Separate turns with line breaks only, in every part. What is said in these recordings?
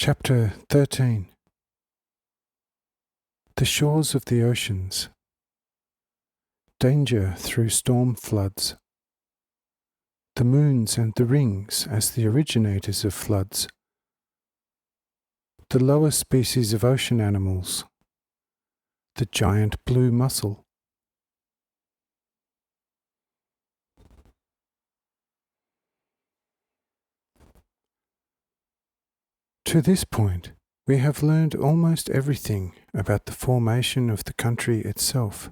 Chapter 13. The shores of the oceans. Danger through storm floods. The moons and the rings as the originators of floods. The lower species of ocean animals. The giant blue mussel. To this point, we have learned almost everything about the formation of the country itself,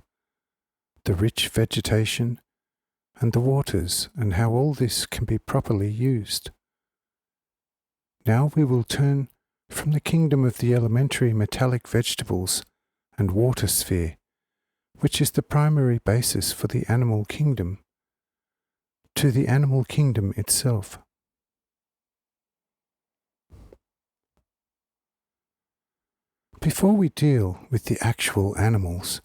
the rich vegetation, and the waters, and how all this can be properly used. Now we will turn from the kingdom of the elementary metallic vegetables and water sphere, which is the primary basis for the animal kingdom, to the animal kingdom itself. Before we deal with the actual animals,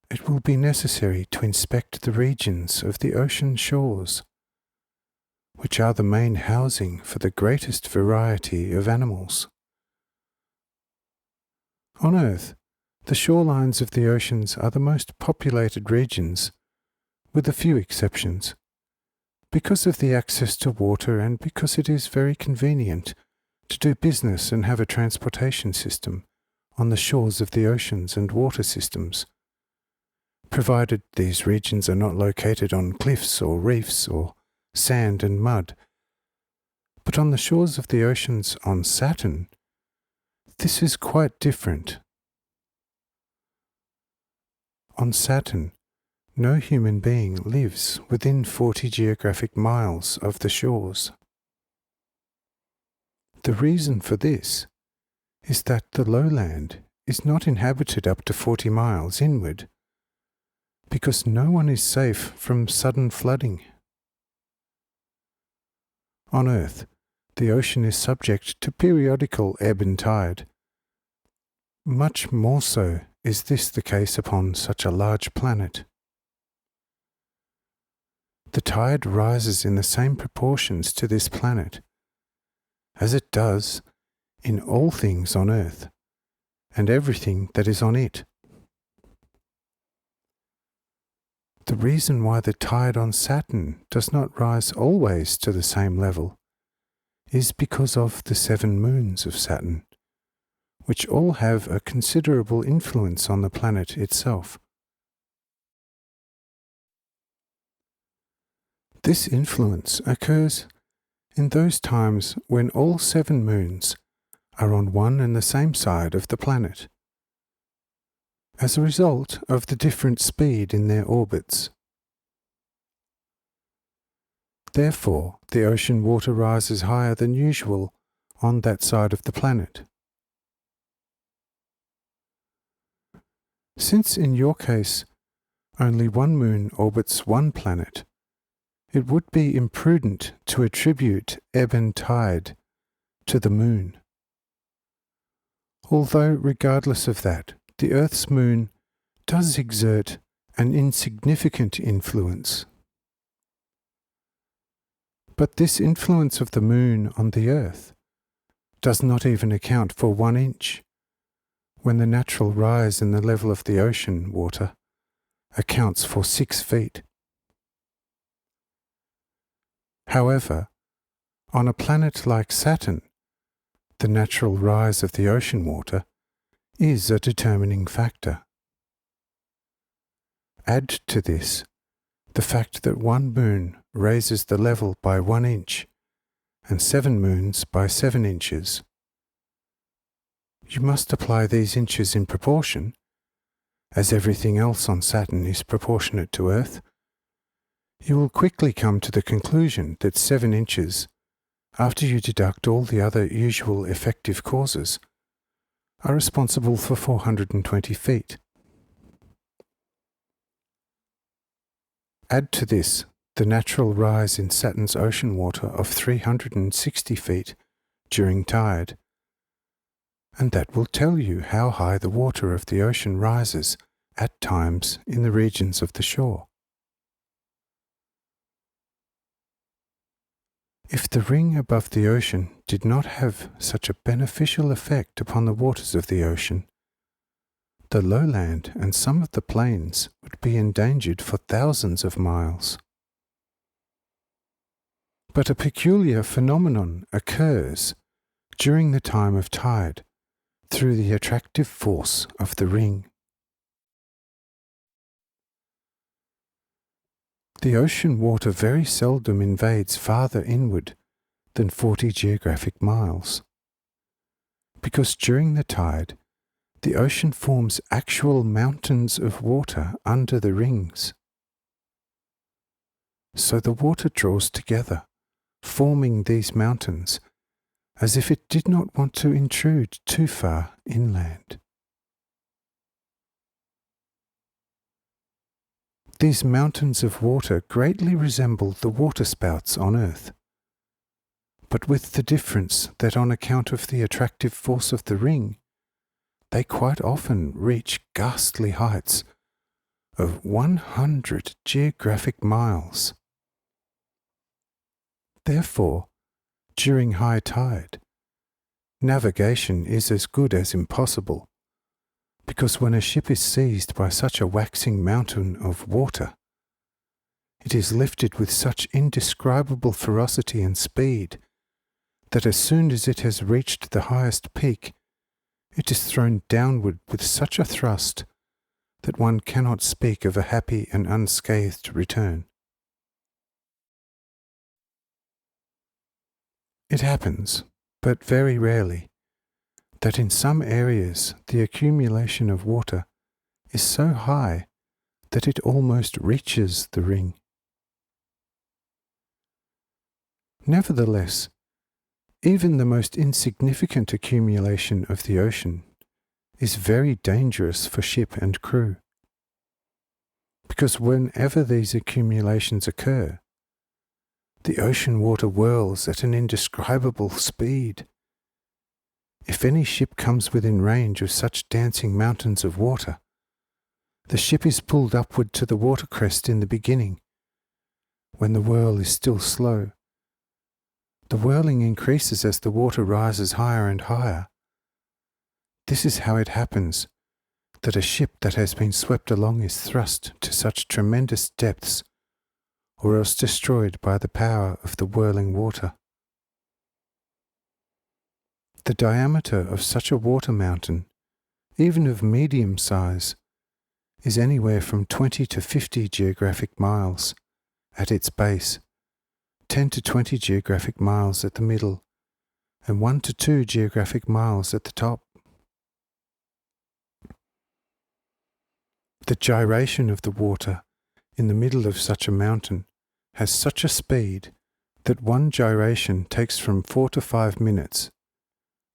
it will be necessary to inspect the regions of the ocean shores, which are the main housing for the greatest variety of animals. On Earth, the shorelines of the oceans are the most populated regions, with a few exceptions, because of the access to water and because it is very convenient to do business and have a transportation system on the shores of the oceans and water systems, provided these regions are not located on cliffs or reefs or sand and mud. But on the shores of the oceans on Saturn, this is quite different. On Saturn, no human being lives within 40 geographic miles of the shores. The reason for this is that the lowland is not inhabited up to 40 miles inward, because no one is safe from sudden flooding. On Earth, the ocean is subject to periodical ebb and tide. Much more so is this the case upon such a large planet. The tide rises in the same proportions to this planet as it does in all things on Earth and everything that is on it. The reason why the tide on Saturn does not rise always to the same level is because of the 7 moons of Saturn, which all have a considerable influence on the planet itself. This influence occurs in those times when all 7 moons are on one and the same side of the planet, as a result of the different speed in their orbits. Therefore, the ocean water rises higher than usual on that side of the planet. Since in your case only one moon orbits one planet, it would be imprudent to attribute ebb and tide to the moon. Although, regardless of that, the Earth's moon does exert an insignificant influence. But this influence of the moon on the Earth does not even account for 1 inch, when the natural rise in the level of the ocean water accounts for 6 feet. However, on a planet like Saturn, the natural rise of the ocean water is a determining factor. Add to this the fact that 1 moon raises the level by 1 inch and 7 moons by 7 inches. You must apply these inches in proportion, as everything else on Saturn is proportionate to Earth. You will quickly come to the conclusion that 7 inches, after you deduct all the other usual effective causes, are responsible for 420 feet. Add to this the natural rise in Saturn's ocean water of 360 feet during tide, and that will tell you how high the water of the ocean rises at times in the regions of the shore. If the ring above the ocean did not have such a beneficial effect upon the waters of the ocean, the lowland and some of the plains would be endangered for thousands of miles. But a peculiar phenomenon occurs during the time of tide through the attractive force of the ring. The ocean water very seldom invades farther inward than 40 geographic miles, because during the tide, the ocean forms actual mountains of water under the rings. So the water draws together, forming these mountains, as if it did not want to intrude too far inland. These mountains of water greatly resemble the waterspouts on earth, but with the difference that on account of the attractive force of the ring, they quite often reach ghastly heights of 100 geographic miles. Therefore, during high tide, navigation is as good as impossible, because when a ship is seized by such a waxing mountain of water, it is lifted with such indescribable ferocity and speed that as soon as it has reached the highest peak, it is thrown downward with such a thrust that one cannot speak of a happy and unscathed return. It happens, but very rarely, that in some areas the accumulation of water is so high that it almost reaches the ring. Nevertheless, even the most insignificant accumulation of the ocean is very dangerous for ship and crew, because whenever these accumulations occur, the ocean water whirls at an indescribable speed. If any ship comes within range of such dancing mountains of water, the ship is pulled upward to the watercrest in the beginning, when the whirl is still slow. The whirling increases as the water rises higher and higher. This is how it happens that a ship that has been swept along is thrust to such tremendous depths, or else destroyed by the power of the whirling water. The diameter of such a water mountain, even of medium size, is anywhere from 20 to 50 geographic miles at its base, 10 to 20 geographic miles at the middle, and 1 to 2 geographic miles at the top. The gyration of the water in the middle of such a mountain has such a speed that one gyration takes from 4 to 5 minutes,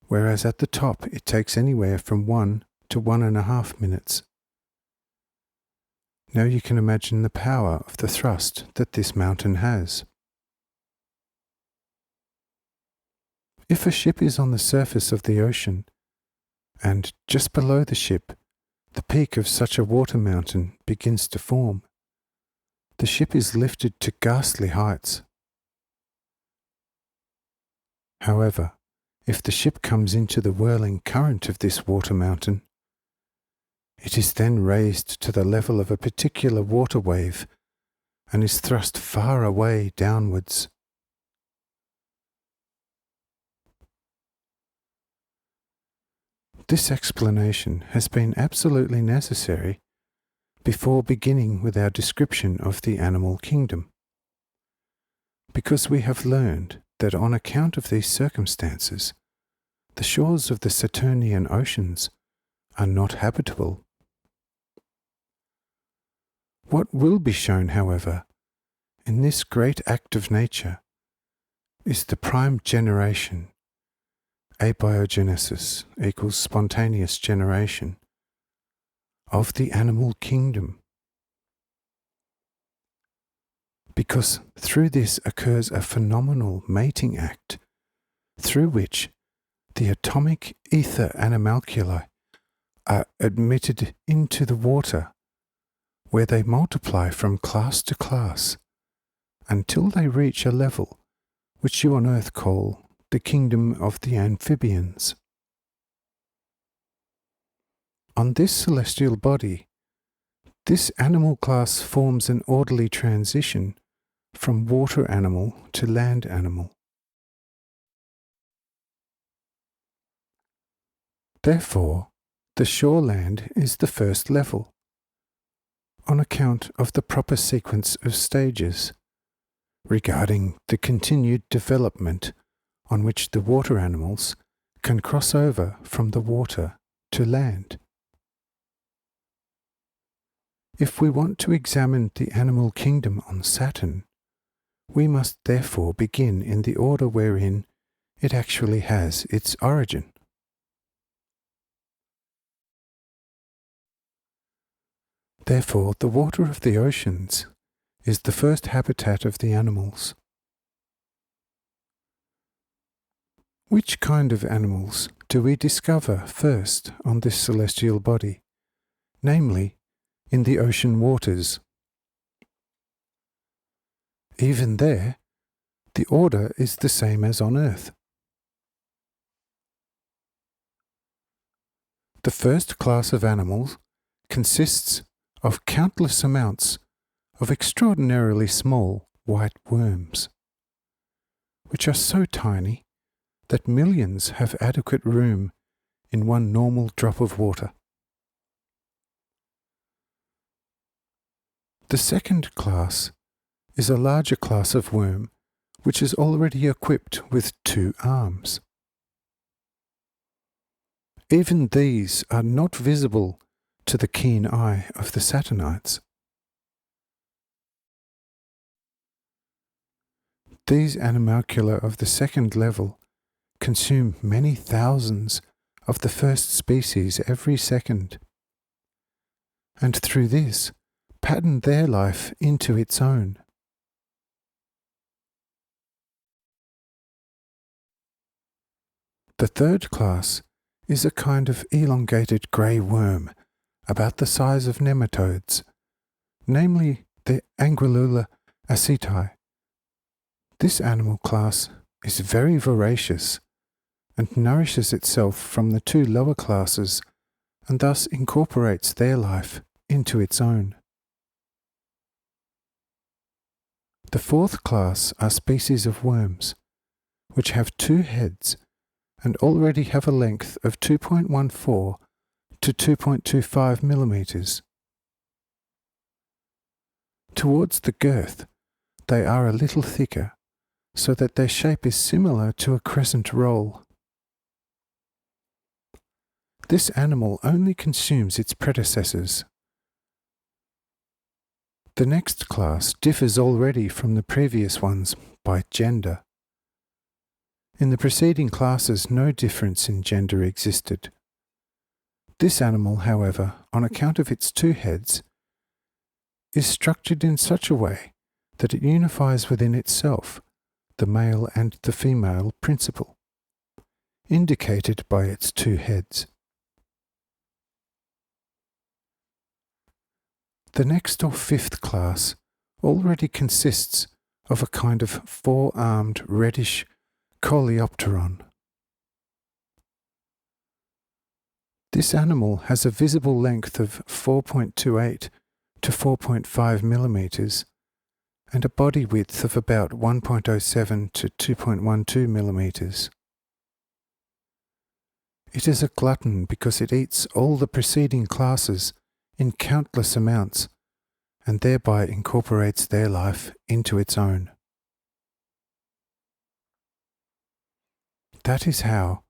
whereas at the top it takes anywhere from 1 to 1.5 minutes. Now you can imagine the power of the thrust that this mountain has. If a ship is on the surface of the ocean, and just below the ship, the peak of such a water mountain begins to form, the ship is lifted to ghastly heights. However, if the ship comes into the whirling current of this water mountain, it is then raised to the level of a particular water wave and is thrust far away downwards. This explanation has been absolutely necessary before beginning with our description of the animal kingdom, because we have learned that on account of these circumstances, the shores of the Saturnian oceans are not habitable. What will be shown, however, in this great act of nature is the prime generation, abiogenesis equals spontaneous generation, of the animal kingdom. Because through this occurs a phenomenal mating act, through which the atomic ether animalculae are admitted into the water, where they multiply from class to class, until they reach a level which you on earth call the kingdom of the amphibians. On this celestial body, this animal class forms an orderly transition from water animal to land animal. Therefore, the shoreland is the first level, on account of the proper sequence of stages regarding the continued development on which the water animals can cross over from the water to land. If we want to examine the animal kingdom on Saturn, we must therefore begin in the order wherein it actually has its origin. Therefore, the water of the oceans is the first habitat of the animals. Which kind of animals do we discover first on this celestial body, namely, in the ocean waters? Even there, the order is the same as on earth. The first class of animals consists of countless amounts of extraordinarily small white worms, which are so tiny that millions have adequate room in one normal drop of water. The second class is a larger class of worm which is already equipped with 2 arms. Even these are not visible to the keen eye of the Saturnites. These animalcula of the second level consume many thousands of the first species every second, and through this pattern their life into its own. The third class is a kind of elongated grey worm about the size of nematodes, namely the Anguillula aceti. This animal class is very voracious and nourishes itself from the 2 lower classes and thus incorporates their life into its own. The fourth class are species of worms, which have 2 heads and already have a length of 2.14 to 2.25 millimeters. Towards the girth, they are a little thicker, so that their shape is similar to a crescent roll. This animal only consumes its predecessors. The next class differs already from the previous ones by gender. In the preceding classes no difference in gender existed. This animal, however, on account of its 2 heads, is structured in such a way that it unifies within itself the male and the female principle, indicated by its 2 heads. The next or 5th class already consists of a kind of 4-armed reddish coleopteron. This animal has a visible length of 4.28 to 4.5 millimeters and a body width of about 1.07 to 2.12 millimeters. It is a glutton because it eats all the preceding classes in countless amounts and thereby incorporates their life into its own. That is how,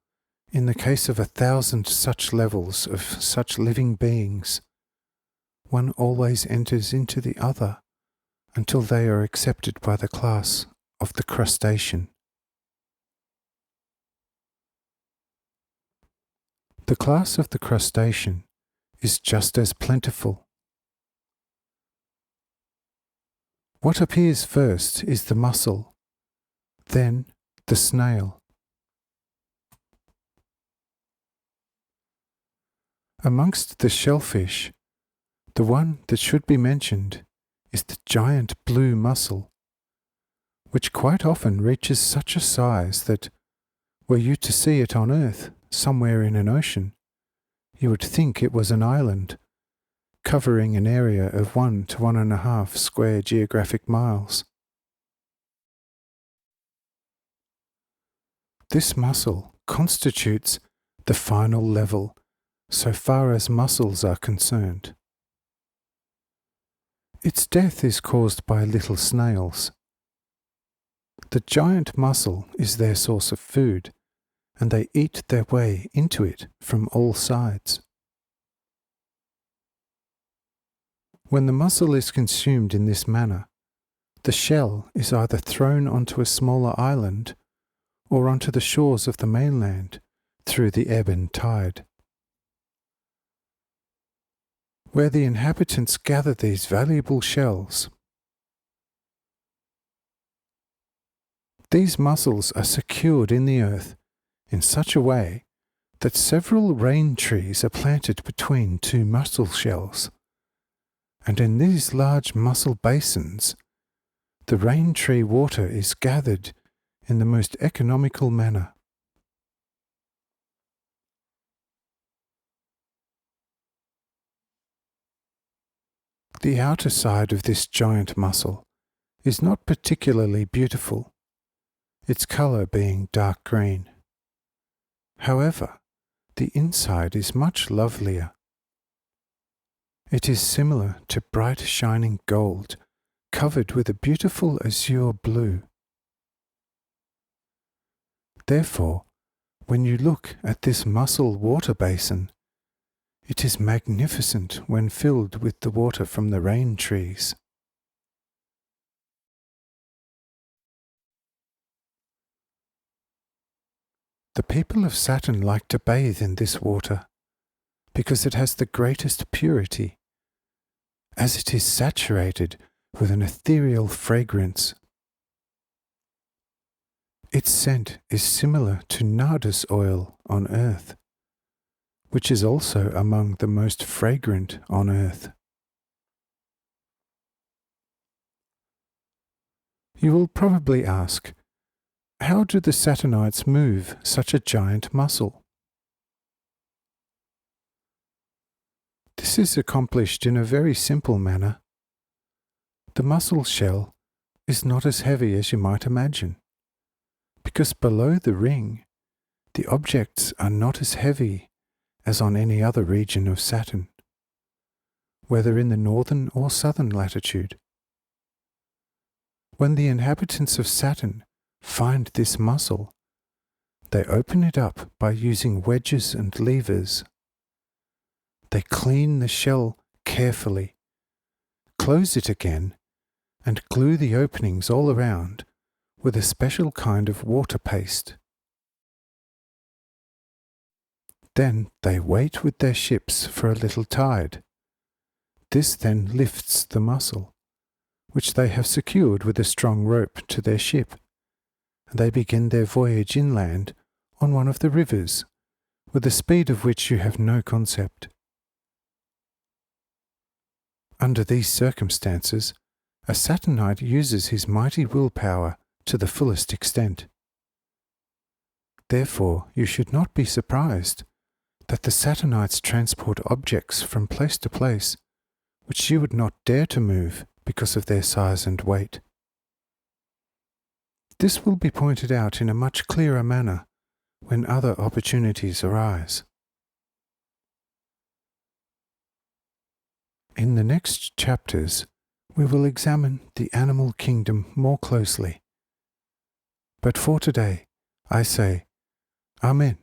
in the case of 1,000 such levels of such living beings, one always enters into the other until they are accepted by the class of the crustacean. The class of the crustacean is just as plentiful. What appears first is the mussel, then the snail. Amongst the shellfish, the one that should be mentioned is the giant blue mussel, which quite often reaches such a size that, were you to see it on earth, somewhere in an ocean, you would think it was an island, covering an area of 1 to 1.5 square geographic miles. This muscle constitutes the final level so far as muscles are concerned. Its death is caused by little snails. The giant muscle is their source of food, and they eat their way into it from all sides. When the muscle is consumed in this manner, the shell is either thrown onto a smaller island or onto the shores of the mainland through the ebb and tide, where the inhabitants gather these valuable shells. These mussels are secured in the earth in such a way that several rain trees are planted between two mussel shells, and in these large mussel basins, the rain tree water is gathered in the most economical manner. The outer side of this giant mussel is not particularly beautiful, its colour being dark green. However, the inside is much lovelier. It is similar to bright shining gold, covered with a beautiful azure blue. Therefore, when you look at this mussel water basin, it is magnificent when filled with the water from the rain trees. The people of Saturn like to bathe in this water because it has the greatest purity, as it is saturated with an ethereal fragrance. Its scent is similar to nardus oil on earth, which is also among the most fragrant on earth. You will probably ask, how do the Saturnites move such a giant mussel? This is accomplished in a very simple manner. The mussel shell is not as heavy as you might imagine, because below the ring, the objects are not as heavy as on any other region of Saturn, whether in the northern or southern latitude. When the inhabitants of Saturn find this mussel, they open it up by using wedges and levers. They clean the shell carefully, close it again, and glue the openings all around with a special kind of water paste. Then they wait with their ships for a little tide. This then lifts the mussel, which they have secured with a strong rope to their ship, and they begin their voyage inland on one of the rivers, with the speed of which you have no concept. Under these circumstances, a Saturnite uses his mighty willpower to the fullest extent. Therefore, you should not be surprised that the Saturnites transport objects from place to place which you would not dare to move because of their size and weight. This will be pointed out in a much clearer manner when other opportunities arise. In the next chapters, we will examine the animal kingdom more closely. But for today, I say, Amen.